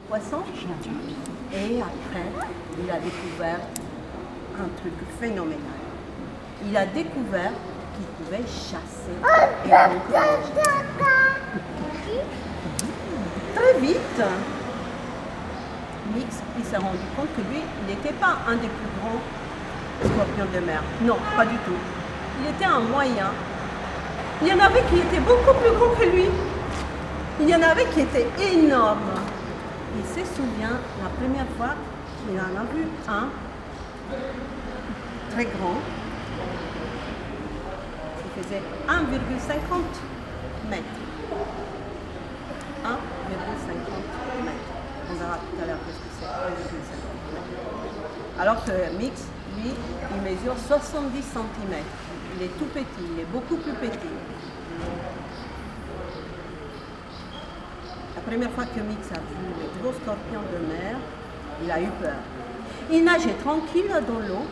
poissons. Et après, il a découvert un truc phénoménal. Il a découvert qu'il pouvait chasser et donc manger. Très vite, Mix il s'est rendu compte que lui, il n'était pas un des plus grands scorpions de mer. Non, pas du tout. Il était un moyen. Il y en avait qui étaient beaucoup plus grands que lui. Il y en avait qui étaient énormes. Il se souvient la première fois qu'il en a vu un très grand. Il faisait 1,50 mètres. 1,50 mètres. On verra tout à l'heure qu'est-ce que c'est, 1,50 mètres. Alors que Mix, lui, il mesure 70 cm. Il est tout petit, il est beaucoup plus petit. La première fois que Mix a vu les gros scorpions de mer, il a eu peur. Il nageait tranquille dans l'eau.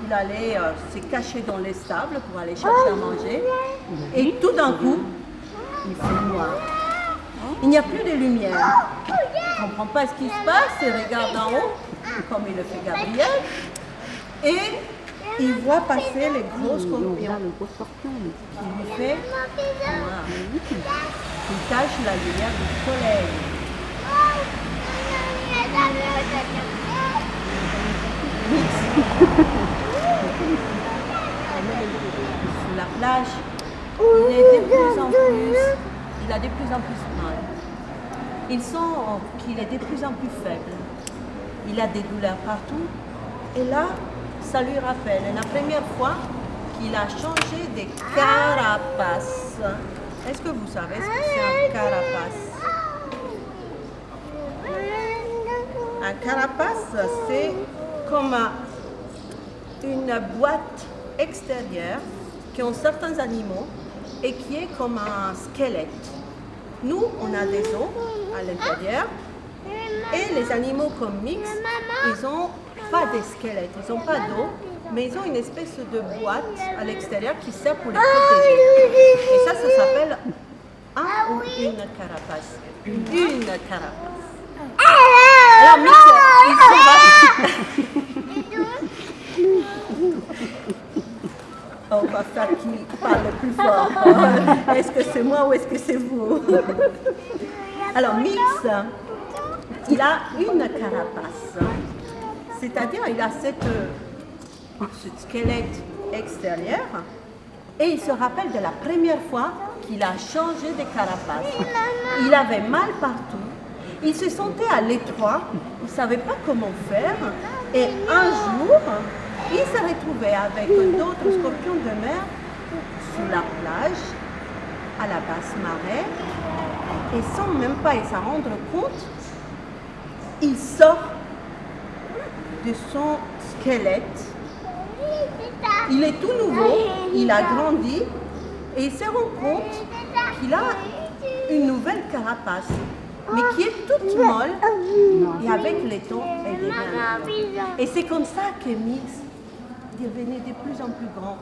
Il allait se cacher dans les stables pour aller chercher à manger. Et tout d'un coup, il fait noir. Il n'y a plus de lumière. Il ne comprend pas ce qui se passe. Il regarde en haut, comme il le fait Gabriel. Et il voit passer les gros scorpions. Il lui fait noir. Il cache la lumière du soleil. Sur la plage, il a de plus en plus mal. Il sent qu'il est de plus en plus faible. Il a des douleurs partout. Et là, ça lui rappelle la première fois qu'il a changé de carapace. Est-ce que vous savez ce que c'est un carapace? Un carapace, c'est comme une boîte extérieure qu'ont certains animaux et qui est comme un squelette. Nous, on a des os à l'intérieur et les animaux comme Mix, ils n'ont pas de squelette, ils n'ont pas d'os, mais ils ont une espèce de boîte à l'extérieur qui sert pour les protéger. Et ça s'appelle un ou une carapace. Une carapace. Alors Mix, il se bat. On va faire qui parle le plus fort. Est-ce que c'est moi ou est-ce que c'est vous? Alors Mix, il a une carapace. C'est-à-dire il a ce squelette extérieur et il se rappelle de la première fois qu'il a changé de carapace. Il avait mal partout. Il se sentait à l'étroit, il ne savait pas comment faire et un jour, il s'est retrouvé avec d'autres scorpions de mer sur la plage, à la basse marée, et sans même pas s'en rendre compte, il sort de son squelette. Il est tout nouveau, il a grandi et il se rend compte qu'il a une nouvelle carapace, mais qui est toute molle et avec les tons et des mains. Et c'est comme ça que Mix devenait de plus en plus grand.